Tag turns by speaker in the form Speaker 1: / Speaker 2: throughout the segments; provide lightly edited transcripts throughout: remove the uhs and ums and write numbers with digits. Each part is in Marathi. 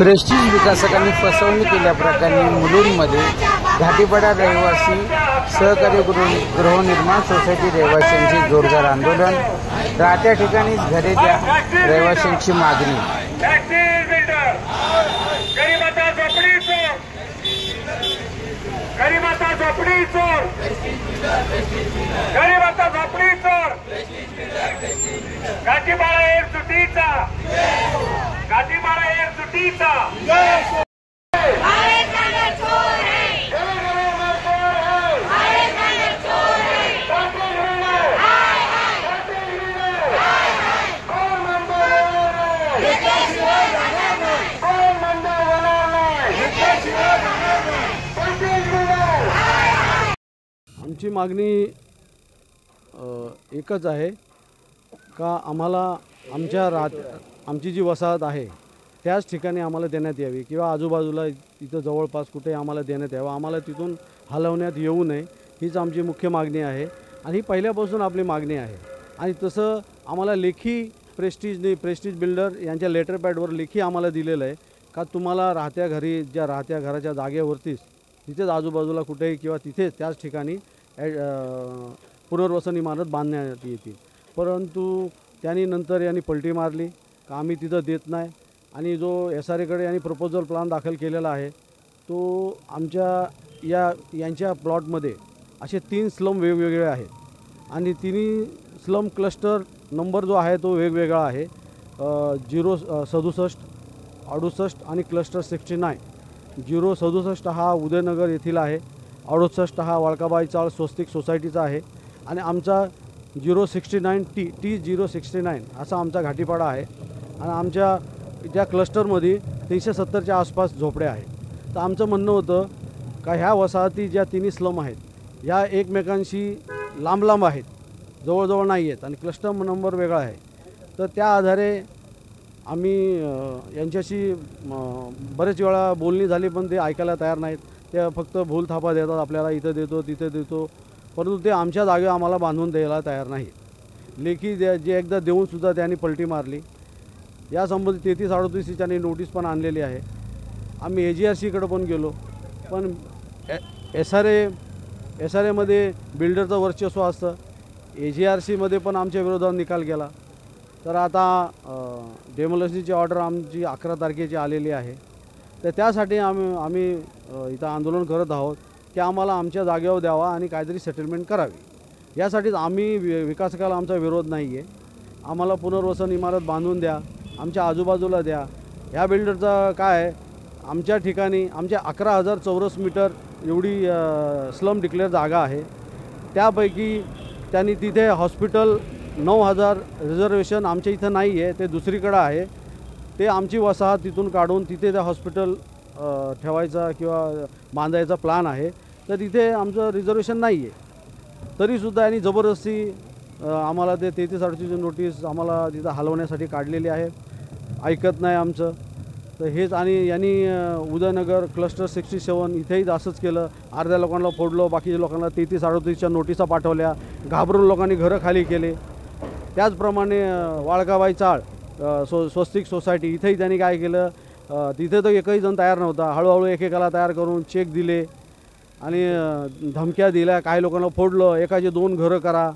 Speaker 1: प्रेस्टीज विकासकांनी फसवणूक केल्याप्रकरणी मुलुंडमध्ये घाटीपाडा रहिवासी सहकारी गृहनिर्माण सोसायटी रहिवाशांचे जोरदार आंदोलन। राहत्या ठिकाणीच घरे द्या, रहिवाशांची मागणी।
Speaker 2: घाटीपाडा एक सुटीचा, घाटीपाडा एक सुटीचा।
Speaker 3: आमची मागणी एकच आहे का आम्हाला आमची जी वसाहत आहे त्याच ठिकाणी आम्हाला देण्यात यावी किंवा आजूबाजूला इथं जवळपास कुठे आम्हाला देण्यात यावं। आम्हाला तिथून हलवण्यात येऊ नये हीच आमची मुख्य मागणी आहे आणि ही पहिल्यापासून आपली मागणी आहे। आणि तसं आम्हाला लेखी प्रेस्टीज बिल्डर यांच्या लेटर पॅडवर लेखी आम्हाला दिलेलं आहे का तुम्हाला राहत्या घराच्या जागेवरतीच तिथेच आजूबाजूला कुठेही किंवा तिथेच त्याच ठिकाणी पुनर्वसन इमारत बांधण्यात येतील। परंतु त्यांनी नंतर यांनी पलटी मारली का आम्ही तिथं देत नाही आणि जो SRA यांनी प्रपोजल प्लॅन दाखल केलेला आहे तो आमच्या यांच्या प्लॉटमध्ये असे 3 स्लम वेगवेगळे आहेत आणि तिन्ही स्लम क्लस्टर नंबर जो आहे तो वेगवेगळा आहे। 067, 68 आणि क्लस्टर 69। 067 हा उदयनगर येथील आहे, 68 हा वाळकाबाई चाळ स्वस्तिक सोसायटीचा आहे आणि आमचा 069 T069 असा आमचा घाटीपाडा आहे। आणि आमच्या त्या क्लस्टरमध्ये 370च्या आसपास झोपड्या आहेत। तर आमचं म्हणणं होतं का ह्या वसाहती ज्या तिन्ही स्लम आहेत या एकमेकांशी लांब आहेत, जवळजवळ नाही आहेत आणि क्लस्टर नंबर वेगळा आहे। तर त्या आधारे आम्ही यांच्याशी बरेच वेळा बोलणी झाली पण ते ऐकायला तयार नाहीत। ते फक्त भूलथापा देतात, आपल्याला इथं देतो तिथे देतो, परंतु ते आमच्या जागेवर आम्हाला बांधून द्यायला तयार नाही। लेखी जे एकदा देऊनसुद्धा त्यांनी पलटी मारली। यासंबंधी 33-38 त्यांनी नोटीस पण आणलेली आहे। आम्ही AGRCकडे पण गेलो पण SRAमध्ये बिल्डरचं वर्चस्व असतं, AGRCमध्ये पण आमच्या विरोधात निकाल गेला। तर आता डेमोलिशनची ऑर्डर आमची 11 तारखेची आलेली आहे। तर त्यासाठी आम्ही इथं आंदोलन करत आहोत की आम्हाला आमच्या जागेवर द्यावा आणि काहीतरी सेटलमेंट करावी। यासाठीच आम्ही विकासकाला आमचा विरोध नाही आहे। आम्हाला पुनर्वसन इमारत बांधून द्या, आमच्या आजूबाजूला द्या। ह्या बिल्डरचा काय आहे, आमच्या ठिकाणी आमच्या 11,000 चौरस मीटर एवढी स्लम डिक्लेअर जागा आहे। त्यापैकी त्यांनी तिथे हॉस्पिटल 9,000 रिझर्वेशन आमच्या इथं नाही आहे, ते दुसरीकडे आहे। ते आमची वसाहत तिथून काढून तिथे त्या हॉस्पिटल ठेवायचा किंवा बांधायचा प्लॅन आहे। तर तिथे आमचं रिझर्वेशन नाही आहे, तरीसुद्धा यांनी जबरदस्ती आम्हाला ते 33-38 नोटीस आम्हाला तिथं हलवण्यासाठी काढलेली आहे। ऐकत नाही आमचं। तर हेच आणि यांनी उदयनगर क्लस्टर 67 इथेही असंच केलं। अर्ध्या लोकांना फोडलं, बाकीच्या लोकांना 33-38च्या नोटिसा पाठवल्या, घाबरून लोकांनी घरं खाली केले। त्याचप्रमाणे वाळकाबाई चाळ स्वस्तिक सोसायटी इथेही त्यांनी काय केलं, तिथे तर एकही जण तयार नव्हता। हळूहळू एकेकाला तयार करून चेक दिले आणि धमक्या दिल्या, काही लोकांना फोडलं, एकाचे 2 घरं करा,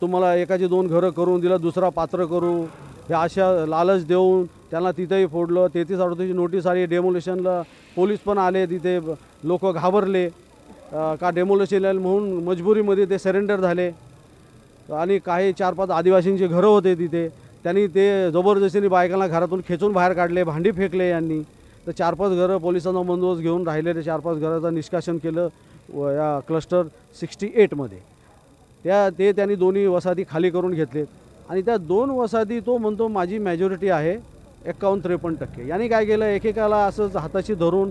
Speaker 3: तुम्हाला एकाचे 2 घरं करून दिलं, दुसरा पात्र करू, हे अशा लालच देऊन त्यांना तिथेही फोडलं। 33-38ची नोटीस आली, डेमोलिशनला पोलीस पण आले, तिथे लोक घाबरले का डेमोलिशन म्हणून मजबुरीमध्ये ते सरेंडर झाले। आणि काही 4-5 आदिवासींची घरं होते तिथे, त्यांनी ते जबरदस्तीने बायकांना घरातून खेचून बाहेर काढले, भांडी फेकले यांनी। तर 4-5 घरं पोलिसांचा बंदोबस्त घेऊन राहिलेले 4-5 घराचं निष्कासन केलं या क्लस्टर 68मध्ये। ते त्यांनी दोन्ही वसाहती खाली करून घेतलेत आणि त्या 2 वसाहती तो म्हणतो माझी मेजॉरिटी आहे 51-53%। यांनी काय केलं, एकेकाला असंच हाताशी धरून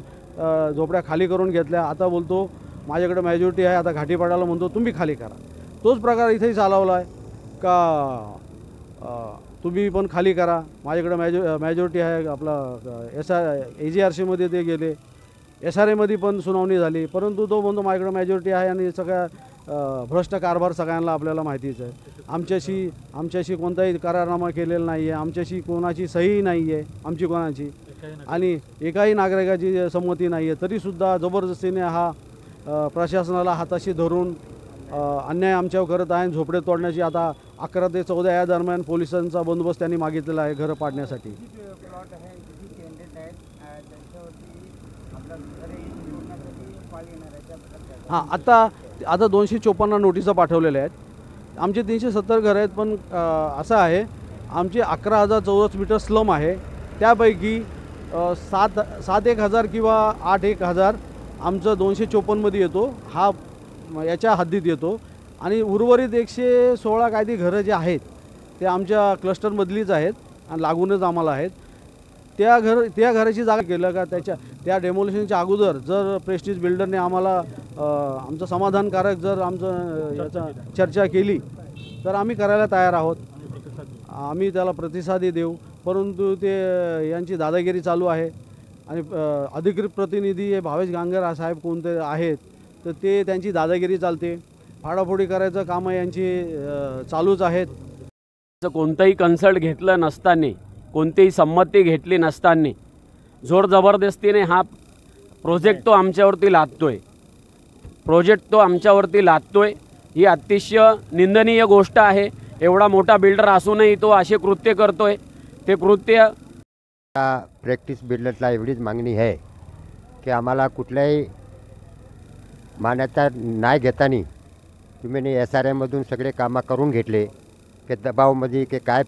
Speaker 3: झोपड्या खाली करून घेतल्या। आता बोलतो माझ्याकडे मेजॉरिटी आहे, आता घाटीपाडाला म्हणतो तुम्ही खाली करा। तोच प्रकार इथेही चालवला आहे का तुम्ही पण खाली करा, माझ्याकडे मेजॉरिटी आहे। आपला AGRCमध्ये ते गेले, SRAमध्ये पण सुनावणी झाली, परंतु तो म्हणतो माझ्याकडे मेजॉरिटी आहे आणि सगळ्या भ्रष्ट कारभार सगळ्यांना आपल्याला माहितीच आहे। आमच्याशी कोणताही करारनामा केलेला नाही आहे, आमच्याशी कोणाची सही नाही आहे आमची कोणाची। आणि एकाही नागरिकाची संमती नाही आहे, तरीसुद्धा जबरदस्तीने हा प्रशासनाला हाताशी धरून अन्याय आमच्यावर करत आहे. झोपडे तोडण्याची आता 11 ते 14 या दरम्यान पोलिसांचा बंदोबस्त त्यांनी मागितलेला आहे घरं पाडण्यासाठी. हां, आता 254 नोटिसा पाठवलेल्या आहेत. आमचे 370 घरं आहेत, पण असं आहे आमचे 11,000 चौरस मीटर स्लम आहे. त्यापैकी 7,000 किंवा 8,000 आमचं 254मध्ये येतो, हा याच्या हद्दीत येतो. आणि उर्वरित 116 कायदी घरं जे आहेत ते आमच्या क्लस्टरमधलीच आहेत आणि लागूनच आम्हाला आहेत. त्या घराची जागा केलं का त्या डेमोलिशनच्या अगोदर जर प्रेस्टिज बिल्डरने आम्हाला आमचं समाधानकारक जर याचा चर्चा केली तर आम्ही करायला तयार आहोत, आम्ही त्याला प्रतिसादही देऊ. परंतु यांची दादागिरी चालू आहे आणि अधिकृत प्रतिनिधी हे भावेश गांगर साहेब कोणते आहेत तर त्यांची दादागिरी चालते, फाडाफोडी करायचं कामं यांची चालूच आहेत.
Speaker 4: कोणतंही कन्सल्ट घेतलं नसताना, कोणतीही संमती घेतली नसताना जोर जबरदस्तीने हा प्रोजेक्ट आमच्यावरती लादतोय ही अतिशय निंदनीय गोष्ट आहे. एवढा मोठा बिल्डर असूनही तो असे कृत्य करतोय. ते कृत्य
Speaker 5: प्रॅक्टिस बिल्डरला एवढीच मागणी आहे की आम्हाला कुठल्याही मान्यता नाही घेताना तुम्ही SRMमधून सगळे कामं करून घेतले की दबावमध्ये की काय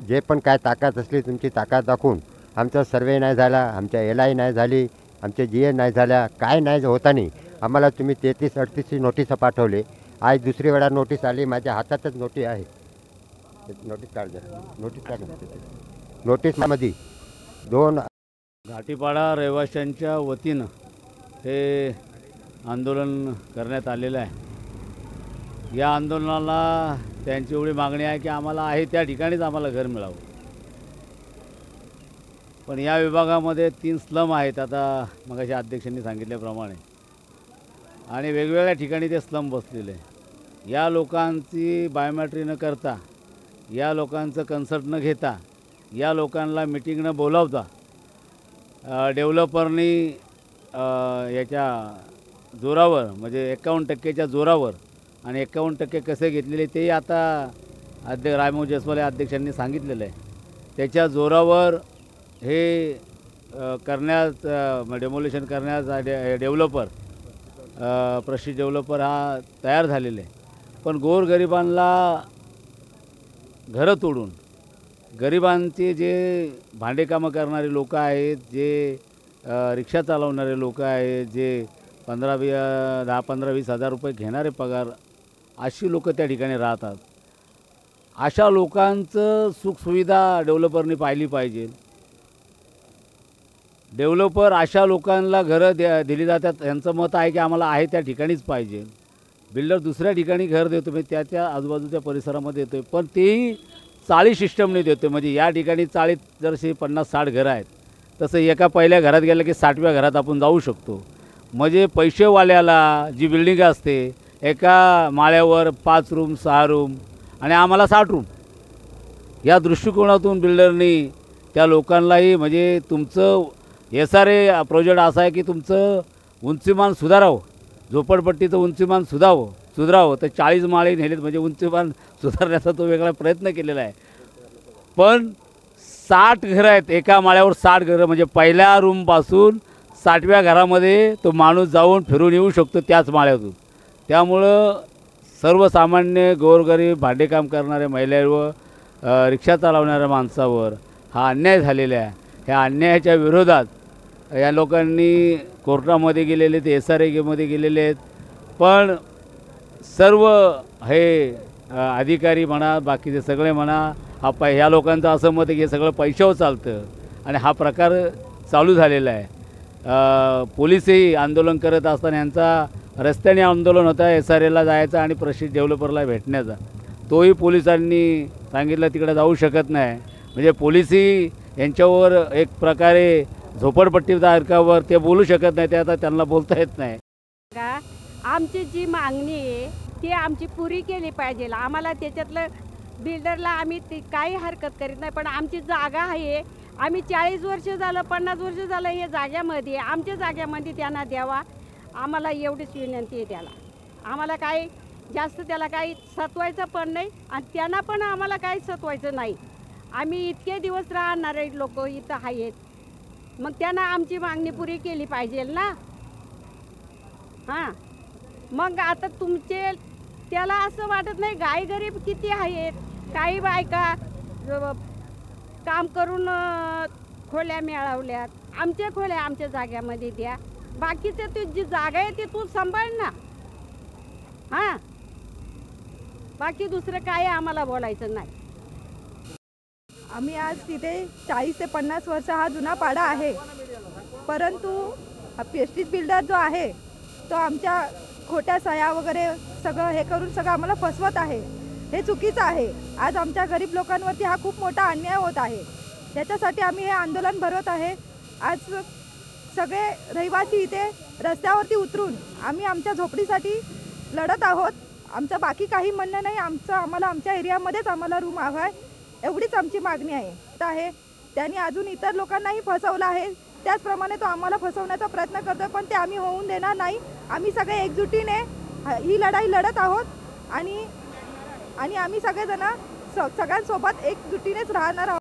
Speaker 5: जे पण काय ताकद असली तुमची ताकद दाखवून आमचा सर्वे नाही झाला, आमच्या LI नाही झाली, आमचे GA नाही झाल्या, काय नाही होताना आम्हाला तुम्ही 33-38 नोटीस पाठवले. आज दुसरी वेळा नोटीस आली, माझ्या हातातच नोटीस आहे. नोटीसमध्ये 2
Speaker 6: घाटीपाडा रहिवाशांच्या वतीनं हे आंदोलन करण्यात आलेलं आहे. या आंदोलनाला त्यांची एवढी मागणी आहे की आम्हाला आहे त्या ठिकाणीच आम्हाला घर मिळावं. पण या विभागामध्ये 3 स्लम आहेत आता मगाशी अध्यक्षांनी सांगितल्याप्रमाणे, आणि वेगवेगळ्या ठिकाणी ते स्लम बसलेले आहे. या लोकांची बायोमॅट्री न करता, या लोकांचं कन्सल्ट न घेता, या लोकांना मिटिंग न बोलावता डेव्हलपरनी याच्या जोरावर म्हणजे 51% जोरावर आणि 51% कसे घेतलेले ते आता रामभाऊ जयस्वाल अध्यक्षांनी सांगितलेलं आहे. त्याच्या जोरावर हे करण्यास डेमोलिशन करण्यास डेव्हलपर प्रशिक्षित डेव्हलपर हा तयार झालेले आहे. पण गोरगरिबांना घरं तोडून गरिबांचे जे भांडेकामं करणारे लोक आहेत, जे रिक्षा चालवणारे लोक आहेत, जे 10-15-20 हजार रुपये घेणारे पगार अशी लोक त्या ठिकाणी राहतात. अशा लोकांचं सुखसुविधा डेव्हलपरनी पाहिली पाहिजे. डेव्हलपर अशा लोकांना घरं दिली जातात, यांचं मत आहे की आम्हाला आहे त्या ठिकाणीच पाहिजे. बिल्डर दुसऱ्या ठिकाणी घर देतो, म्हणजे त्याच्या आजूबाजूच्या परिसरामध्ये येतो, पण तेही चाळी सिस्टमने देतो. म्हणजे या ठिकाणी चाळीत जरशी 50-60 घरं आहेत, तसं एका पहिल्या घरात गेलं की 60व्या घरात आपण जाऊ शकतो. म्हणजे पैसेवाल्याला जी बिल्डिंग असते एका माळ्यावर 5 रूम 6 रूम आणि आम्हाला 60 रूम, या दृष्टिकोनातून बिल्डरनी त्या लोकांनाही म्हणजे तुमचं SRA प्रोजेक्ट असा आहे की तुमचं उंचीमान सुधारावं, झोपडपट्टीचं उंचीमान सुधारावं तर 40 माळे नेलेत म्हणजे उंचीमान सुधारण्याचा तो वेगळा प्रयत्न केलेला आहे. पण 60 घरं आहेत, एका माळ्यावर 60 घरं, म्हणजे पहिल्या रूमपासून 60व्या घरामध्ये तो माणूस जाऊन फिरून येऊ शकतो त्याच माळ्यातून. त्यामुळं सर्वसामान्य गोरगरीब भांडेकाम करणाऱ्या महिलांवर, रिक्षा चालवणाऱ्या माणसावर हा अन्याय झालेला आहे. ह्या अन्यायाच्या विरोधात या लोकांनी कोर्टामध्ये गेलेले आहेत, SRAमध्ये गेलेले आहेत. पण सर्व हे अधिकारी म्हणा, बाकीचे सगळे म्हणा, ह्या लोकांचं असं मत आहे की हे सगळं पैशावर चालतं आणि हा प्रकार चालू झालेला आहे. पोलिसही आंदोलन करत असताना यांचा रस्त्याने आंदोलन होता SRAला जायचा आणि प्रशिक्षित डेव्हलपरला भेटण्याचा. तोही पोलिसांनी सांगितलं तिकडे जाऊ शकत नाही. म्हणजे पोलिसही यांच्यावर एक प्रकारे झोपडपट्टीधारकावर ते बोलू शकत नाही, ते आता त्यांना बोलता येत नाही.
Speaker 7: आमची जी मागणी आहे ती आमची पुरी केली पाहिजे. आम्हाला त्याच्यातलं बिल्डरला आम्ही काही हरकत करीत नाही, पण आमची जागा आहे आम्ही 40 वर्ष झालं 50 वर्ष झालं हे जाग्यामध्ये, आमच्या जाग्यामध्ये त्यांना द्यावा, आम्हाला एवढीच विनंती आहे त्याला. आम्हाला काही जास्त त्याला काही सतवायचं पण नाही आणि त्यांना पण आम्हाला काही सतवायचं नाही. आम्ही इतके दिवस राहणारे लोक इथं आहेत, मग त्यांना आमची मागणी पुरी केली पाहिजे ना. हां, मग आता तुमचे त्याला असं वाटत नाही गाय गरीब किती आहेत, काही बायका काम करून खोल्या मिळवल्यात, आमच्या खोल्या आमच्या जाग्यामध्ये द्या, बाकीचे तू जी जागा आहे ती तू सांभाळ ना. हां, बाकी दुसरं काय आम्हाला बोलायचं नाही.
Speaker 8: आम्ही आज तिथे 40 ते 50 वर्ष हा जुना पाडा आहे, परंतु हा पेस्टीज बिल्डर जो आहे तो आमच्या खोट्या सह्या वगैरे सगळं हे करून सगळं आम्हाला फसवत आहे. हे चुकीचं आहे. आज आमच्या गरीब लोकांवरती हा खूप मोठा अन्याय होत आहे. त्याच्यासाठी आम्ही हे आंदोलन भरवत आहे. आज सगळे रहिवासी इथे रस्त्यावरती उतरून आम्ही आमच्या झोपडीसाठी लढत आहोत. आमचं बाकी काही म्हणणं नाही. आम्हाला आमच्या एरियामध्येच आम्हाला रूम हवा आहे, एवढीच आमची मागणी आहे. त्यांनी अजून इतर लोकांनाही फसवलं आहे, त्याचप्रमाणे तो आम्हाला फसवण्याचा प्रयत्न करतोय, पण ते आम्ही होऊन देणार नाही. आम्ही सगळे एकजुटीने ही लढाई लढत आहोत आणि आम्ही सगळेजण सगळ्यांसोबत एकजुटीनेच राहणार आहोत.